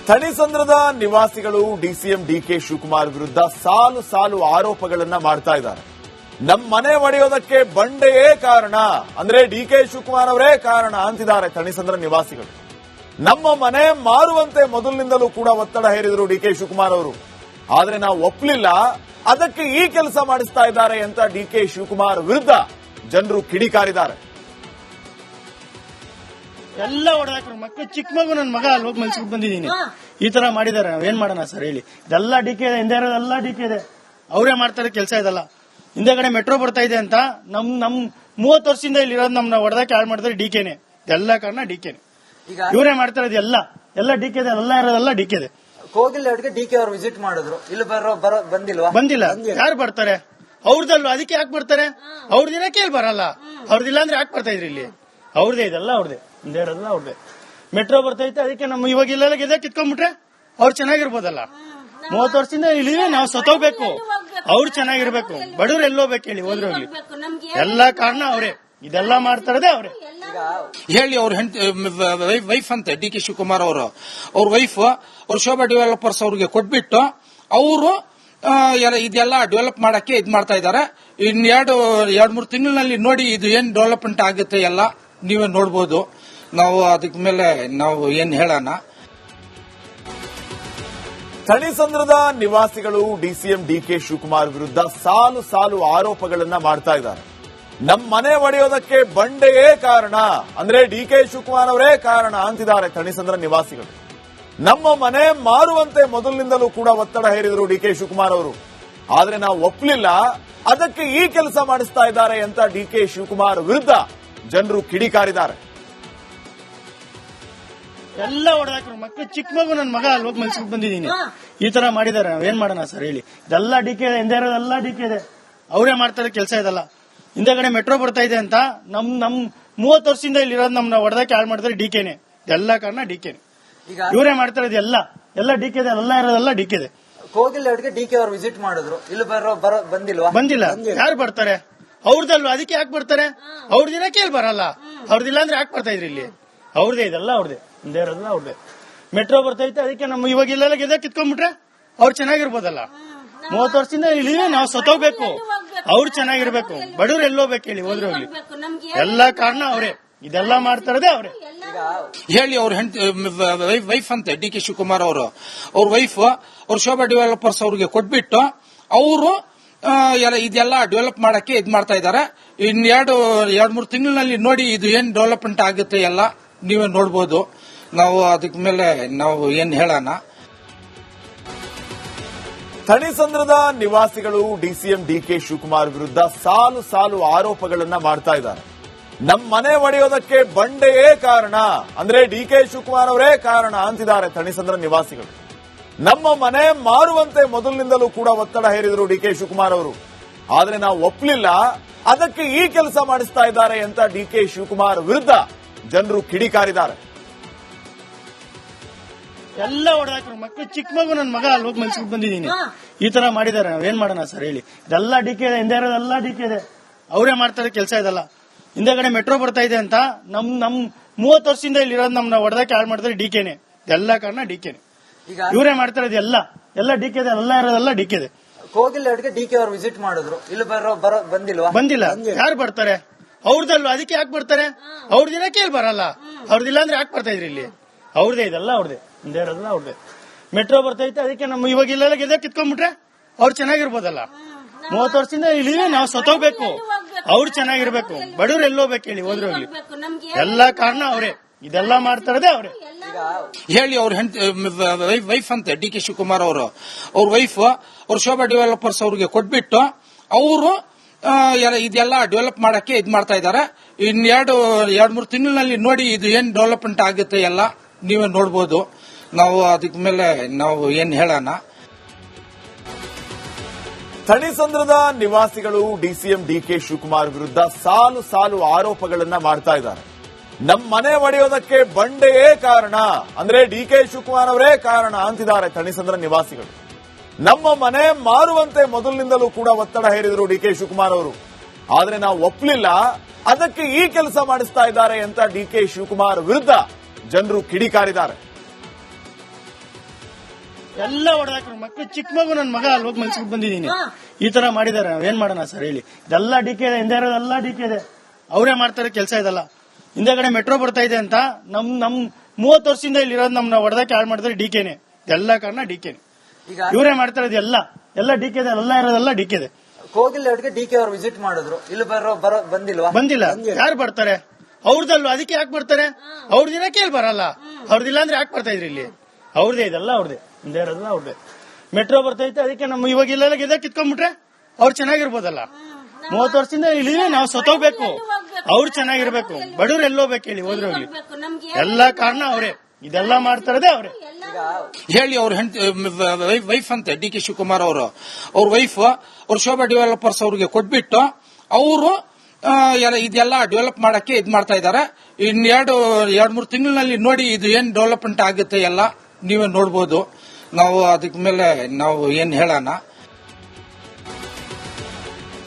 ಥಣಿಸಂದ್ರದ ನಿವಾಸಿಗಳು DCM DK Shivakumar ವಿರುದ್ಧ ಸಾಲು ಸಾಲು ಆರೋಪಗಳನ್ನ ಮಾಡ್ತಾ ಇದ್ದಾರೆ. ನಮ್ಮ ಮನೆ ಒಡೆಯೋದಕ್ಕೆ ಬಂಡೆಯೇ ಕಾರಣ, ಅಂದ್ರೆ ಡಿಕೆ ಶಿವಕುಮಾರ್ ಅವರೇ ಕಾರಣ ಅಂತಿದ್ದಾರೆ ಥಣಿಸಂದ್ರ ನಿವಾಸಿಗಳು. ನಮ್ಮ ಮನೆ ಮಾರುವಂತೆ ಮೊದಲಿನಿಂದಲೂ ಕೂಡ ಒತ್ತಡ ಹೇರಿದರು ಡಿಕೆ ಶಿವಕುಮಾರ್ ಅವರು. ಆದ್ರೆ ನಾವು ಒಪ್ಪಲಿಲ್ಲ, ಅದಕ್ಕೆ ಈ ಕೆಲಸ ಮಾಡಿಸ್ತಾ ಇದ್ದಾರೆ ಅಂತ ಡಿಕೆ ಶಿವಕುಮಾರ್ ವಿರುದ್ಧ ಜನರು ಕಿಡಿಕಾರಿದ್ದಾರೆ. ಎಲ್ಲ ಹೊಡೆದಾಕ್ರು ಮಕ್ಕಳು, ಚಿಕ್ಕ ಮಗು ನನ್ನ ಮಗ ಅಲ್ಲಿ ಹೋಗಿ ಮನ್ಸಿಗೆ ಬಂದಿದ್ದೀನಿ. ಈ ತರ ಮಾಡಿದಾರೆ, ನಾವೇನ್ ಮಾಡೋಣ ಸರ್ ಹೇಳಿ? ಇದೆಲ್ಲ ಡಿಕೆ ಇದೆ, ಹಿಂದೆ ಇರೋದೆಲ್ಲ ಡಿಕೆ ಇದೆ, ಅವರೇ ಮಾಡ್ತಾರೆ ಕೆಲಸ. ಇದೆಲ್ಲ ಹಿಂದೆಗಡೆ ಮೆಟ್ರೋ ಬರ್ತಾ ಇದೆ ಅಂತ ನಮ್ 30 ವರ್ಷದಿಂದ ಇಲ್ಲಿ ಇರೋದು ನಮ್ನ ಹೊಡೆದಕ್ಕೆ ಯಾರು ಮಾಡ್ತಾರೆ? ಡಿಕೆನೆ. ಎಲ್ಲ ಕಾರಣ ಡಿಕೆನೆ, ಇವರೇ ಮಾಡ್ತಾರೆ. ಇದೆಲ್ಲ ಡಿಕೆ ಇದೆ, ಎಲ್ಲ ಇರೋದೆಲ್ಲ ಡಿಕೆ ಇದೆ. ಕೋಗಿಲ್ ಅವ್ರಿಗೆ ಡಿಕೆ ಅವರು ವಿಸಿಟ್ ಮಾಡಿದ್ರು, ಇಲ್ಲಿ ಬಂದಿಲ್ಲ. ಯಾರು ಬರ್ತಾರೆ? ಅವ್ರದಲ್ವ, ಅದಕ್ಕೆ ಯಾಕೆ ಬರ್ತಾರೆ? ಅವ್ರದಿನ ಕೇಳಿ ಬರಲ್ಲ. ಅವ್ರದಿಲ್ಲ ಅಂದ್ರೆ ಯಾಕೆ ಬರ್ತಾ ಇದ್ರಿ? ಇಲ್ಲಿ ಅವ್ರದೇ, ಇದೆಲ್ಲ ಅವ್ರದೇ, ಹಿಂದೆ ಇರೋದೆಲ್ಲ ಅವ್ರದೇ. ಮೆಟ್ರೋ ಬರ್ತೈತೆ, ಅದಕ್ಕೆ ನಮ್ಮ ಇವಾಗ ಇಲ್ಲೆಲ್ಲ ಗೆದ್ದೆ ಕಿತ್ಕೊಂಡ್ಬಿಟ್ರೆ ಅವ್ರು ಚೆನ್ನಾಗಿರ್ಬೋದಲ್ಲ. 30 ವರ್ಷದಿಂದ ಇಲ್ಲಿ ನಾವು ಸತ್ತೋಗ್ಬೇಕು, ಅವ್ರು ಚೆನ್ನಾಗಿರ್ಬೇಕು. ಬಡವ್ರು ಎಲ್ಲೋಗ್ಬೇಕು ಹೇಳಿ, ಹೋದ್ರೆ ಹೋಗ್ಲಿ. ಎಲ್ಲ ಕಾರಣ ಅವರೇ, ಇದೆಲ್ಲ ಮಾಡ್ತಾರದೇ ಅವರೇ. ಹೇಳಿ ಅವ್ರ ವೈಫ್ ಅಂತೆ ಡಿ ಕೆ ಶಿವಕುಮಾರ್ ಅವರು, ಅವ್ರ ವೈಫ್ ಅವ್ರ ಶೋಭಾ ಡೆವಲಪರ್ಸ್ ಅವ್ರಿಗೆ ಕೊಟ್ಬಿಟ್ಟು ಅವರು ಇದೆಲ್ಲ ಡೆವಲಪ್ ಮಾಡಕ್ಕೆ ಇದ್ ಮಾಡ್ತಾ ಇದ್ದಾರೆ. ಇನ್ 2-3 ತಿಂಗಳಿನಲ್ಲಿ ನೋಡಿ ಇದು ಏನ್ ಡೆವಲಪ್ಮೆಂಟ್ ಆಗುತ್ತೆ ಎಲ್ಲ ನೀವೇ ನೋಡ್ಬೋದು. ನಾವು ಅದಕ್ಕೆ ಮೇಲೆ ನಾವು ಏನ್ ಹೇಳೋಣ. ಥಣಿಸಂದ್ರದ ನಿವಾಸಿಗಳು ಡಿಸಿಎಂ ಡಿಕೆ ಶಿವಕುಮಾರ್ ವಿರುದ್ಧ ಸಾಲು ಸಾಲು ಆರೋಪಗಳನ್ನ ಮಾಡ್ತಾ ಇದ್ದಾರೆ. ನಮ್ಮ ಮನೆ ಒಡೆಯೋದಕ್ಕೆ ಬಂಡೆಯೇ ಕಾರಣ, ಅಂದ್ರೆ ಡಿಕೆ ಶಿವಕುಮಾರ್ ಅವರೇ ಕಾರಣ ಅಂತಿದ್ದಾರೆ ಥಣಿಸಂದ್ರ ನಿವಾಸಿಗಳು. ನಮ್ಮ ಮನೆ ಮಾರುವಂತೆ ಮೊದಲಿನಿಂದಲೂ ಕೂಡ ಒತ್ತಡ ಹೇರಿದರು ಡಿಕೆ ಶಿವಕುಮಾರ್ ಅವರು. ಆದ್ರೆ ನಾವು ಒಪ್ಪಲಿಲ್ಲ, ಅದಕ್ಕೆ ಈ ಕೆಲಸ ಮಾಡಿಸ್ತಾ ಇದ್ದಾರೆ ಅಂತ ಡಿಕೆ ಶಿವಕುಮಾರ್ ವಿರುದ್ಧ ಜನರು ಕಿಡಿಕಾರಿದ್ದಾರೆ. ಎಲ್ಲ ಹೊಡೆದಾಕ್ರು ಮಕ್ಕಳು, ಚಿಕ್ಕ ಮಗು ನನ್ನ ಮಗ ಅಲ್ಲಿ ಹೋಗಿ ಮನ್ಸಿಗೆ ಬಂದಿದ್ದೀನಿ. ಈ ತರ ಮಾಡಿದಾರೆ, ನಾವೇನ್ ಮಾಡೋಣ ಸರ್ ಹೇಳಿ? ಇದೆಲ್ಲ ಡಿಕೆ ಇದೆ, ಹಿಂದೆ ಇರೋದೆಲ್ಲ ಡಿಕೆ ಇದೆ, ಅವರೇ ಮಾಡ್ತಾರೆ ಕೆಲಸ. ಇದೆಲ್ಲ ಹಿಂದೆಗಡೆ ಮೆಟ್ರೋ ಬರ್ತಾ ಇದೆ ಅಂತ ನಮ್ 30 ವರ್ಷದಿಂದ ಇಲ್ಲಿ ಇರೋದು ನಮ್ನ ಹೊಡೆದಕ್ಕೆ ಯಾರು ಮಾಡ್ತಾರೆ? ಡಿಕೆನೆ. ಎಲ್ಲ ಕಾರಣ ಡಿಕೆನೆ, ಇವರೇ ಮಾಡ್ತಾರೆ. ಇದೆಲ್ಲ ಡಿಕೆ ಇದೆ, ಎಲ್ಲ ಇರೋದೆಲ್ಲ ಡಿಕೆ ಇದೆ. ಕೋಗಿಲ್ ಅವ್ರಿಗೆ ಡಿಕೆ ಅವರು ವಿಸಿಟ್ ಮಾಡಿದ್ರು, ಇಲ್ಲಿ ಬಂದಿಲ್ಲ. ಯಾರು ಬರ್ತಾರೆ? ಅವ್ರದಲ್ವ, ಅದಕ್ಕೆ ಯಾಕೆ ಬರ್ತಾರೆ? ಅವ್ರದಿನ ಕೇಳಿ ಬರಲ್ಲ. ಅವ್ರದಿಲ್ಲ ಅಂದ್ರೆ ಯಾಕೆ ಬರ್ತಾ ಇದ್ರಿ? ಇಲ್ಲಿ ಅವ್ರದೇ, ಇದೆಲ್ಲ ಅವ್ರದೇ, ಹಿಂದೆ ಇರೋದೆಲ್ಲ ಅವ್ರದೇ. ಮೆಟ್ರೋ ಬರ್ತೈತೆ, ಅದಕ್ಕೆ ನಮ್ಮ ಇವಾಗ ಇಲ್ಲೆಲ್ಲ ಗೆದ್ದೆ ಕಿತ್ಕೊಂಡ್ಬಿಟ್ರೆ ಅವ್ರು ಚೆನ್ನಾಗಿರ್ಬೋದಲ್ಲ. 30 ವರ್ಷದಿಂದ ಇಲ್ಲಿ ನಾವು ಸತ್ತೋಗ್ಬೇಕು, ಅವ್ರು ಚೆನ್ನಾಗಿರ್ಬೇಕು. ಬಡವ್ರು ಎಲ್ಲೋಗ್ಬೇಕು ಹೇಳಿ, ಹೋದ್ರೆ ಹೋಗ್ಲಿ. ಎಲ್ಲ ಕಾರಣ ಅವರೇ, ಇದೆಲ್ಲ ಮಾಡ್ತಾರದೇ ಅವರೇ. ಹೇಳಿ ಅವ್ರ ವೈಫ್ ಅಂತೆ ಡಿ ಕೆ ಶಿವಕುಮಾರ್ ಅವರು, ಅವ್ರ ವೈಫ್ ಅವ್ರ ಶೋಭಾ ಡೆವಲಪರ್ಸ್ ಅವ್ರಿಗೆ ಕೊಟ್ಬಿಟ್ಟು ಅವರು ಇದೆಲ್ಲ ಡೆವಲಪ್ ಮಾಡಕ್ಕೆ ಇದ್ ಮಾಡ್ತಾ ಇದ್ದಾರೆ. ಇನ್ 2-3 ತಿಂಗಳಿನಲ್ಲಿ ನೋಡಿ ಇದು ಏನ್ ಡೆವಲಪ್ಮೆಂಟ್ ಆಗುತ್ತೆ ಎಲ್ಲ ನೀವೇ ನೋಡ್ಬೋದು. ನಾವು ಅದಕ್ಕೆ ಮೇಲೆ ನಾವು ಏನ್ ಹೇಳೋಣ. ಥಣಿಸಂದ್ರದ ನಿವಾಸಿಗಳು ಡಿಸಿಎಂ ಡಿಕೆ ಶಿವಕುಮಾರ್ ವಿರುದ್ಧ ಸಾಲು ಸಾಲು ಆರೋಪಗಳನ್ನ ಮಾಡ್ತಾ ಇದ್ದಾರೆ. ನಮ್ಮ ಮನೆ ಒಡೆಯೋದಕ್ಕೆ ಬಂಡೆಯೇ ಕಾರಣ, ಅಂದ್ರೆ ಡಿಕೆ ಶಿವಕುಮಾರ್ ಅವರೇ ಕಾರಣ ಅಂತಿದ್ದಾರೆ ಥಣಿಸಂದ್ರ ನಿವಾಸಿಗಳು. ನಮ್ಮ ಮನೆ ಮಾರುವಂತೆ ಮೊದಲಿನಿಂದಲೂ ಕೂಡ ಒತ್ತಡ ಹೇರಿದರು ಡಿಕೆ ಶಿವಕುಮಾರ್ ಅವರು. ಆದ್ರೆ ನಾವು ಒಪ್ಪಲಿಲ್ಲ, ಅದಕ್ಕೆ ಈ ಕೆಲಸ ಮಾಡಿಸ್ತಾ ಇದ್ದಾರೆ ಅಂತ ಡಿಕೆ ಶಿವಕುಮಾರ್ ವಿರುದ್ಧ ಜನರು ಕಿಡಿಕಾರಿದ್ದಾರೆ. ಎಲ್ಲ ಹೊಡೆದಾಕ್ರು ಮಕ್ಕಳು, ಚಿಕ್ಕ ಮಗು ನನ್ನ ಮಗ ಅಲ್ಲಿ ಹೋಗಿ ಮನ್ಸಿಗೆ ಬಂದಿದ್ದೀನಿ. ಈ ತರ ಮಾಡಿದಾರೆ, ನಾವೇನ್ ಮಾಡೋಣ ಸರ್ ಹೇಳಿ? ಇದೆಲ್ಲ ಡಿಕೆ ಇದೆ, ಹಿಂದೆ ಇರೋದೆಲ್ಲ ಡಿಕೆ ಇದೆ, ಅವರೇ ಮಾಡ್ತಾರೆ ಕೆಲಸ. ಇದೆಲ್ಲ ಹಿಂದೆಗಡೆ ಮೆಟ್ರೋ ಬರ್ತಾ ಇದೆ ಅಂತ ನಮ್ 30 ವರ್ಷದಿಂದ ಇಲ್ಲಿ ಇರೋದು ನಮ್ನ ಹೊಡೆದಕ್ಕೆ ಯಾರು ಮಾಡ್ತಾರೆ? ಡಿಕೆನೆ. ಎಲ್ಲ ಕಾರಣ ಡಿಕೆನೆ, ಇವರೇ ಮಾಡ್ತಾರೆ. ಇದೆಲ್ಲ ಡಿಕೆ ಇದೆ, ಎಲ್ಲ ಇರೋದೆಲ್ಲ ಡಿಕೆ ಇದೆ. ಕೋಗಿಲ್ ಅವ್ರಿಗೆ ಡಿಕೆ ಅವರು ವಿಸಿಟ್ ಮಾಡಿದ್ರು, ಇಲ್ಲಿ ಬಂದಿಲ್ಲ. ಯಾರು ಬರ್ತಾರೆ? ಅವ್ರದಲ್ವ, ಅದಕ್ಕೆ ಯಾಕೆ ಬರ್ತಾರೆ? ಅವ್ರದಿನ ಕೇಳಿ ಬರಲ್ಲ. ಅವ್ರದಿಲ್ಲ ಅಂದ್ರೆ ಯಾಕೆ ಬರ್ತಾ ಇದ್ರಿ? ಇಲ್ಲಿ ಅವ್ರದೇ, ಇದೆಲ್ಲ ಅವ್ರದೇ, ಹಿಂದೆ ಇರೋದೆಲ್ಲ ಅವ್ರದೇ. ಮೆಟ್ರೋ ಬರ್ತೈತೆ, ಅದಕ್ಕೆ ನಮ್ಮ ಇವಾಗ ಇಲ್ಲೆಲ್ಲ ಗೆದ್ದೆ ಕಿತ್ಕೊಂಡ್ಬಿಟ್ರೆ ಅವ್ರು ಚೆನ್ನಾಗಿರ್ಬೋದಲ್ಲ. 30 ವರ್ಷದಿಂದ ಇಲ್ಲಿ ನಾವು ಸತ್ತೋಗ್ಬೇಕು, ಅವ್ರು ಚೆನ್ನಾಗಿರ್ಬೇಕು. ಬಡವ್ರು ಎಲ್ಲೋಗ್ಬೇಕು ಹೇಳಿ, ಹೋದ್ರೆ ಹೋಗ್ಲಿ. ಎಲ್ಲ ಕಾರಣ ಅವರೇ, ಇದೆಲ್ಲ ಮಾಡ್ತಾರದೇ ಅವರೇ. ಹೇಳಿ ಅವ್ರ ವೈಫ್ ಅಂತೆ ಡಿ ಕೆ ಶಿವಕುಮಾರ್ ಅವರು, ಅವ್ರ ವೈಫ್ ಅವ್ರ ಶೋಭಾ ಡೆವಲಪರ್ಸ್ ಅವ್ರಿಗೆ ಕೊಟ್ಬಿಟ್ಟು ಅವರು ಇದೆಲ್ಲ ಡೆವಲಪ್ ಮಾಡಕ್ಕೆ ಇದ್ ಮಾಡ್ತಾ ಇದ್ದಾರೆ. ಇನ್ 2-3 ತಿಂಗಳಿನಲ್ಲಿ ನೋಡಿ ಇದು ಏನ್ ಡೆವಲಪ್ಮೆಂಟ್ ಆಗುತ್ತೆ ಎಲ್ಲ ನೀವೇ ನೋಡ್ಬೋದು. ನಾವು ಅದಕ್ಕೆ ಮೇಲೆ ನಾವು ಏನ್ ಹೇಳೋಣ. ಥಣಿಸಂದ್ರದ ನಿವಾಸಿಗಳು ಡಿಸಿಎಂ ಡಿಕೆ ಶಿವಕುಮಾರ್ ವಿರುದ್ಧ ಸಾಲು ಸಾಲು ಆರೋಪಗಳನ್ನ ಮಾಡ್ತಾ ಇದ್ದಾರೆ. ನಮ್ಮ ಮನೆ ಒಡೆಯೋದಕ್ಕೆ ಬಂಡೆಯೇ ಕಾರಣ, ಅಂದ್ರೆ ಡಿಕೆ ಶಿವಕುಮಾರ್ ಅವರೇ ಕಾರಣ ಅಂತಿದ್ದಾರೆ ಥಣಿಸಂದ್ರ ನಿವಾಸಿಗಳು. ನಮ್ಮ ಮನೆ ಮಾರುವಂತೆ ಮೊದಲಿನಿಂದಲೂ ಕೂಡ ಒತ್ತಡ ಹೇರಿದರು ಡಿಕೆ ಶಿವಕುಮಾರ್ ಅವರು. ಆದ್ರೆ ನಾವು ಒಪ್ಪಲಿಲ್ಲ, ಅದಕ್ಕೆ ಈ ಕೆಲಸ ಮಾಡಿಸ್ತಾ ಇದ್ದಾರೆ ಅಂತ ಡಿಕೆ ಶಿವಕುಮಾರ್ ವಿರುದ್ಧ ಜನರು ಕಿಡಿಕಾರಿದ್ದಾರೆ. ಎಲ್ಲ ಹೊಡೆದಾಕ್ರು ಮಕ್ಳು ಚಿಕ್ಕ ಮಗು ನನ್ನ ಮಗ ಅಲ್ಲಿ ಹೋಗಿ ಮನ್ಸಿಗೆ ಬಂದಿದ್ದೀನಿ ಈ ತರ ಮಾಡಿದಾರೆ ಏನ್ ಮಾಡೋಣ ಸರ್ ಹೇಳಿ. ಇದೆಲ್ಲ ಡಿಕೆ ಇದೆ, ಹಿಂದೆ ಇರೋದೆಲ್ಲ ಡಿಕೆ ಇದೆ, ಅವರೇ ಮಾಡ್ತಾರೆ ಕೆಲಸ ಇದೆಲ್ಲ. ಹಿಂದೆಗಡೆ ಮೆಟ್ರೋ ಬರ್ತಾ ಇದೆ ಅಂತ ನಮ್ 30 ವರ್ಷದಿಂದ ಇಲ್ಲಿ ಇರೋದು ನಮ್ನ ಹೊಡೆದಕ್ಕೆ ಹಾಳು ಮಾಡಿದ್ರೆ ಡಿಕೆನೆ, ಎಲ್ಲ ಕಾರಣ ಡಿಕೆನೆ. ಇವರೇ ಮಾಡ್ತಾ ಇರೋದು ಎಲ್ಲ ಡಿಕೆ ಇದೆ, ಎಲ್ಲ ಇರೋದೆಲ್ಲ ಡಿಕೆ ಇದೆ. ಕೋಗಿಲ್ ಡಿಕೆ ಅವರು ವಿಸಿಟ್ ಮಾಡಿದ್ರು, ಇಲ್ಲಿ ಬಂದಿಲ್ಲ. ಯಾರು ಬರ್ತಾರೆ? ಅವ್ರದಲ್ವ, ಅದಕ್ಕೆ ಯಾಕೆ ಬರ್ತಾರೆ? ಅವ್ರದಿನಕ್ಕೆ ಇಲ್ಲಿ ಬರಲ್ಲ. ಅವ್ರದಿಲ್ಲ ಅಂದ್ರೆ ಯಾಕೆ ಬರ್ತಾ ಇದ್ರಿ ಇಲ್ಲಿ? ಅವ್ರದೇ ಇದೆಲ್ಲ ಅವ್ರದೇ, ಹಿಂದೆ ಇರೋದೆಲ್ಲ ಅವ್ರದೇ. ಮೆಟ್ರೋ ಬರ್ತೈತೆ, ಅದಕ್ಕೆ ನಮ್ಮ ಇವಾಗ ಇಲ್ಲೆಲ್ಲ ಗೆದ್ದ ಕಿತ್ಕೊಂಡ್ಬಿಟ್ರೆ ಅವ್ರು ಚೆನ್ನಾಗಿರ್ಬೋದಲ್ಲ. 30 ವರ್ಷದಿಂದ ಇಲ್ಲಿ ನಾವು ಸತ್ತೋಗ್ಬೇಕು, ಅವ್ರು ಚೆನ್ನಾಗಿರ್ಬೇಕು, ಬಡವ್ರು ಎಲ್ಲೋಗ್ಬೇಕು ಹೇಳಿ, ಹೋದ್ರೆ ಹೋಗ್ಲಿ. ಎಲ್ಲ ಕಾರಣ ಅವರೇ, ಇದೆಲ್ಲ ಮಾಡ್ತಾರದೇ ಅವರೇ. ಹೇಳಿ ಅವ್ರ ವೈಫ್ ಅಂತೆ ಡಿ ಕೆ ಶಿವಕುಮಾರ್ ಅವರು, ಅವ್ರ ವೈಫ್ ಅವ್ರ ಶೋಭಾ ಡೆವಲಪರ್ಸ್ ಅವ್ರಿಗೆ ಕೊಟ್ಬಿಟ್ಟು ಅವರು ಇದೆಲ್ಲ ಡೆವಲಪ್ ಮಾಡಕ್ಕೆ ಇದ್ ಮಾಡ್ತಾ ಇದ್ದಾರೆ. ಇನ್ 2-3 ತಿಂಗಳಿನಲ್ಲಿ ನೋಡಿ ಇದು ಏನ್ ಡೆವಲಪ್ಮೆಂಟ್ ಆಗುತ್ತೆ ಎಲ್ಲ ನೀವೇ ನೋಡ್ಬೋದು. ನಾವು ಅದಕ್ಕೆ ಮೇಲೆ ನಾವು ಏನ್ ಹೇಳೋಣ.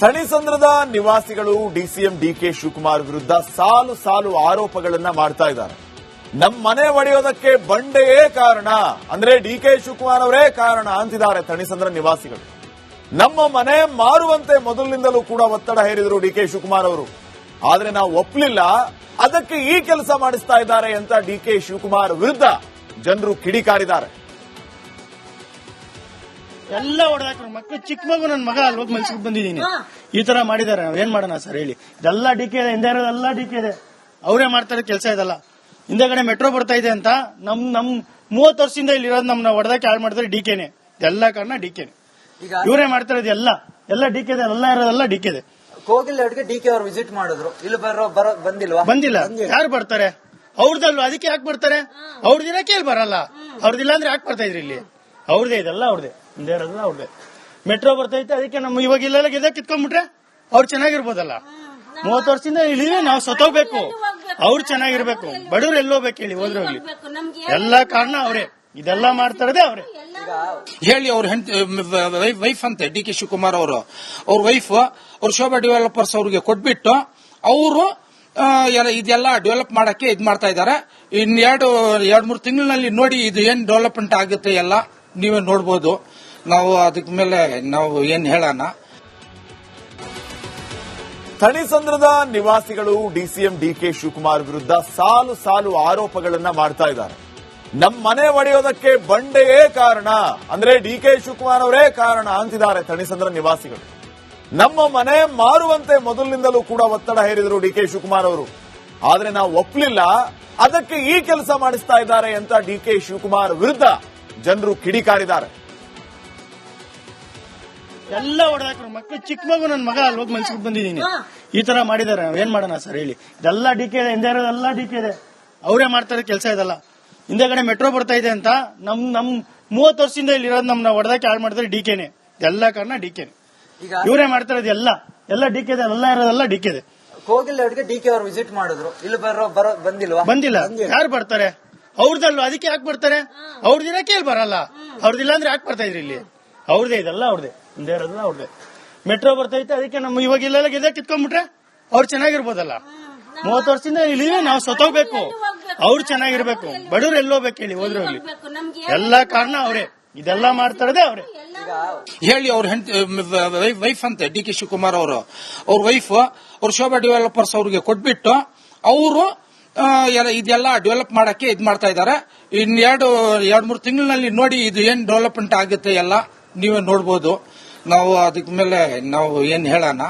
ಥಣಿಸಂದ್ರದ ನಿವಾಸಿಗಳು ಡಿಸಿಎಂ ಡಿಕೆ ಶಿವಕುಮಾರ್ ವಿರುದ್ಧ ಸಾಲು ಆರೋಪಗಳನ್ನ ಮಾಡ್ತಾ ಇದ್ದಾರೆ. ನಮ್ಮ ಮನೆ ಒಡೆಯೋದಕ್ಕೆ ಬಂಡೆಯೇ ಕಾರಣ, ಅಂದ್ರೆ ಡಿಕೆ ಶಿವಕುಮಾರ್ ಅವರೇ ಕಾರಣ ಅಂತಿದ್ದಾರೆ ಥಣಿಸಂದ್ರ ನಿವಾಸಿಗಳು. ನಮ್ಮ ಮನೆ ಮಾರುವಂತೆ ಮೊದಲಿನಿಂದಲೂ ಕೂಡ ಒತ್ತಡ ಹೇರಿದ್ರು ಡಿಕೆ ಶಿವಕುಮಾರ್ ಅವರು. ಆದ್ರೆ ನಾವು ಒಪ್ಪಲಿಲ್ಲ, ಅದಕ್ಕೆ ಈ ಕೆಲಸ ಮಾಡಿಸ್ತಾ ಇದ್ದಾರೆ ಅಂತ ಡಿಕೆ ಶಿವಕುಮಾರ್ ವಿರುದ್ಧ ಜನರು ಕಿಡಿಕಾರಿದ್ದಾರೆ. ಎಲ್ಲ ಹೊಡೆದಾಕ್ರು ಮಕ್ಳು ಚಿಕ್ಕ ಮಗು ನನ್ನ ಮಗ ಅಲ್ಲಿ ಹೋಗಿ ಮನ್ಸಿಗೆ ಬಂದಿದ್ದೀನಿ ಈ ತರ ಮಾಡಿದಾರೆ ಏನ್ ಮಾಡೋಣ ಸರ್ ಹೇಳಿ. ಇದೆಲ್ಲ ಡಿಕೆ ಇದೆ, ಹಿಂದೆ ಇರೋದೆಲ್ಲ ಡಿಕೆ ಇದೆ, ಅವರೇ ಮಾಡ್ತಾರೆ ಕೆಲಸ ಇದೆಲ್ಲ. ಹಿಂದೆಗಡೆ ಮೆಟ್ರೋ ಬರ್ತಾ ಇದೆ ಅಂತ ನಮ್ 30 ವರ್ಷದಿಂದ ಇಲ್ಲಿ ಇರೋದು ನಮ್ನ ಹೊಡೆದಕ್ಕೆ ಹಾಳು ಮಾಡಿದ್ರೆ ಡಿಕೆನೆ, ಎಲ್ಲ ಕಾರಣ ಡಿಕೆನೆ. ಇವರೇ ಮಾಡ್ತಾ ಇರೋದು ಎಲ್ಲ ಡಿಕೆ ಇದೆ, ಎಲ್ಲ ಇರೋದೆಲ್ಲ ಡಿಕೆ ಇದೆ. ಕೋಗಿಲ್ ಡಿಕೆ ಅವರು ವಿಸಿಟ್ ಮಾಡಿದ್ರು, ಇಲ್ಲಿ ಬಂದಿಲ್ಲ. ಯಾರು ಬರ್ತಾರೆ? ಅವ್ರದಲ್ವ, ಅದಕ್ಕೆ ಯಾಕೆ ಬರ್ತಾರೆ? ಅವ್ರದಿನಕ್ಕೆ ಇಲ್ಲಿ ಬರಲ್ಲ. ಅವ್ರದಿಲ್ಲ ಅಂದ್ರೆ ಯಾಕೆ ಬರ್ತಾ ಇದ್ರಿ ಇಲ್ಲಿ? ಅವ್ರದೇ ಇದೆಲ್ಲ ಅವ್ರದೇ, ಹಿಂದೆ ಇರೋದೆಲ್ಲ ಅವ್ರದೇ. ಮೆಟ್ರೋ ಬರ್ತೈತೆ, ಅದಕ್ಕೆ ನಮ್ಮ ಇವಾಗ ಇಲ್ಲೆಲ್ಲ ಗೆದ್ದ ಕಿತ್ಕೊಂಡ್ಬಿಟ್ರೆ ಅವ್ರು ಚೆನ್ನಾಗಿರ್ಬೋದಲ್ಲ. 30 ವರ್ಷದಿಂದ ಇಲ್ಲಿ ನಾವು ಸತ್ತೋಗ್ಬೇಕು, ಅವ್ರು ಚೆನ್ನಾಗಿರ್ಬೇಕು, ಬಡವ್ರು ಎಲ್ಲೋಗ್ಬೇಕು ಹೇಳಿ, ಹೋದ್ರೆ ಹೋಗ್ಲಿ. ಎಲ್ಲ ಕಾರಣ ಅವರೇ, ಇದೆಲ್ಲ ಮಾಡ್ತಾರದೇ ಅವರೇ. ಹೇಳಿ ಅವ್ರ ವೈಫ್ ಅಂತೆ ಡಿ ಕೆ ಶಿವಕುಮಾರ್ ಅವರು, ಅವ್ರ ವೈಫ್ ಅವ್ರ ಶೋಭಾ ಡೆವಲಪರ್ಸ್ ಅವ್ರಿಗೆ ಕೊಟ್ಬಿಟ್ಟು ಅವರು ಇದೆಲ್ಲ ಡೆವಲಪ್ ಮಾಡಕ್ಕೆ ಇದ್ ಮಾಡ್ತಾ ಇದ್ದಾರೆ. ಇನ್ 2-3 ತಿಂಗಳಿನಲ್ಲಿ ನೋಡಿ ಇದು ಏನ್ ಡೆವಲಪ್ಮೆಂಟ್ ಆಗುತ್ತೆ ಎಲ್ಲ ನೀವೇ ನೋಡ್ಬೋದು. ನಾವು ಅದಕ್ಕೆ ಮೇಲೆ ನಾವು ಏನ್ ಹೇಳೋಣ. ಥಣಿಸಂದ್ರದ ನಿವಾಸಿಗಳು ಡಿಸಿಎಂ ಡಿಕೆ ಶಿವಕುಮಾರ್ ವಿರುದ್ಧ ಸಾಲು ಆರೋಪಗಳನ್ನ ಮಾಡ್ತಾ ಇದ್ದಾರೆ. ನಮ್ಮ ಮನೆ ಒಡೆಯೋದಕ್ಕೆ ಬಂಡೆಯೇ ಕಾರಣ, ಅಂದ್ರೆ ಡಿಕೆ ಶಿವಕುಮಾರ್ ಅವರೇ ಕಾರಣ ಅಂತಿದ್ದಾರೆ ಥಣಿಸಂದ್ರ ನಿವಾಸಿಗಳು. ನಮ್ಮ ಮನೆ ಮಾರುವಂತೆ ಮೊದಲಿನಿಂದಲೂ ಕೂಡ ಒತ್ತಡ ಹೇರಿದ್ರು ಡಿಕೆ ಶಿವಕುಮಾರ್ ಅವರು. ಆದ್ರೆ ನಾವು ಒಪ್ಪಲಿಲ್ಲ, ಅದಕ್ಕೆ ಈ ಕೆಲಸ ಮಾಡಿಸ್ತಾ ಇದ್ದಾರೆ ಅಂತ ಡಿಕೆ ಶಿವಕುಮಾರ್ ವಿರುದ್ಧ ಜನರು ಕಿಡಿಕಾರಿದ್ದಾರೆ. ಎಲ್ಲ ಹೊಡೆದಾಕ್ರು ಮಕ್ಳು ಚಿಕ್ಕ ಮಗು ನನ್ನ ಮಗ ಅಲ್ಲಿ ಹೋಗಿ ಮನ್ಸಿಗೆ ಬಂದಿದ್ದೀನಿ ಈ ತರ ಮಾಡಿದಾರೆ ಏನ್ ಮಾಡೋಣ ಸರ್ ಹೇಳಿ. ಇದೆಲ್ಲ ಡಿಕೆ ಇದೆ, ಹಿಂದೆ ಇರೋದೆಲ್ಲ ಡಿಕೆ ಇದೆ, ಅವರೇ ಮಾಡ್ತಾರೆ ಕೆಲಸ ಇದೆಲ್ಲ. ಹಿಂದೆಗಡೆ ಮೆಟ್ರೋ ಬರ್ತಾ ಇದೆ ಅಂತ ನಮ್ 30 ವರ್ಷದಿಂದ ಇಲ್ಲಿ ಇರೋದು ನಮ್ನ ಹೊಡೆದಕ್ಕೆ ಹಾಳು ಮಾಡಿದ್ರೆ ಡಿಕೆನೆ, ಎಲ್ಲ ಕಾರಣ ಡಿಕೆನೆ. ಇವರೇ ಮಾಡ್ತಾ ಇರೋದು ಎಲ್ಲ ಡಿಕೆ ಇದೆ, ಎಲ್ಲ ಇರೋದೆಲ್ಲ ಡಿಕೆ ಇದೆ. ಕೋಗಿಲ್ ಡಿಕೆ ಅವರು ವಿಸಿಟ್ ಮಾಡಿದ್ರು, ಇಲ್ಲಿ ಬಂದಿಲ್ಲ. ಯಾರು ಬರ್ತಾರೆ? ಅವ್ರದಲ್ವ, ಅದಕ್ಕೆ ಯಾಕೆ ಬರ್ತಾರೆ? ಅವ್ರದಿನಕ್ಕೆ ಇಲ್ಲಿ ಬರಲ್ಲ. ಅವ್ರದಿಲ್ಲ ಅಂದ್ರೆ ಯಾಕೆ ಬರ್ತಾ ಇದ್ರಿ ಇಲ್ಲಿ? ಅವ್ರದೇ ಇದೆಲ್ಲ ಅವ್ರದೇ, ಹಿಂದೆ ಇರೋದೆಲ್ಲ ಅವ್ರದೇ. ಮೆಟ್ರೋ ಬರ್ತೈತೆ, ಅದಕ್ಕೆ ನಮ್ಮ ಇವಾಗ ಇಲ್ಲೆಲ್ಲ ಗೆದ್ದ ಕಿತ್ಕೊಂಡ್ಬಿಟ್ರೆ ಅವ್ರು ಚೆನ್ನಾಗಿರ್ಬೋದಲ್ಲ. 30 ವರ್ಷದಿಂದ ಇಲ್ಲಿ ನಾವು ಸತ್ತೋಗ್ಬೇಕು, ಅವ್ರು ಚೆನ್ನಾಗಿರ್ಬೇಕು, ಬಡವ್ರು ಎಲ್ಲೋಗ್ಬೇಕು ಹೇಳಿ, ಹೋದ್ರೆ ಹೋಗ್ಲಿ. ಎಲ್ಲ ಕಾರಣ ಅವರೇ, ಇದೆಲ್ಲ ಮಾಡ್ತಾರದೇ ಅವರೇ. ಹೇಳಿ ಅವ್ರ ವೈಫ್ ಅಂತೆ ಡಿ ಕೆ ಶಿವಕುಮಾರ್ ಅವರು, ಅವ್ರ ವೈಫ್ ಅವ್ರ ಶೋಭಾ ಡೆವಲಪರ್ಸ್ ಅವ್ರಿಗೆ ಕೊಟ್ಬಿಟ್ಟು ಅವರು ಇದೆಲ್ಲ ಡೆವಲಪ್ ಮಾಡಕ್ಕೆ ಇದ್ ಮಾಡ್ತಾ ಇದ್ದಾರೆ. ಇನ್ 2-3 ತಿಂಗಳಿನಲ್ಲಿ ನೋಡಿ ಇದು ಏನ್ ಡೆವಲಪ್ಮೆಂಟ್ ಆಗುತ್ತೆ ಎಲ್ಲ ನೀವೇ ನೋಡ್ಬೋದು. ನಾವು ಅದಕ್ಕೆ ಮೇಲೆ ನಾವು ಏನ್ ಹೇಳೋಣ.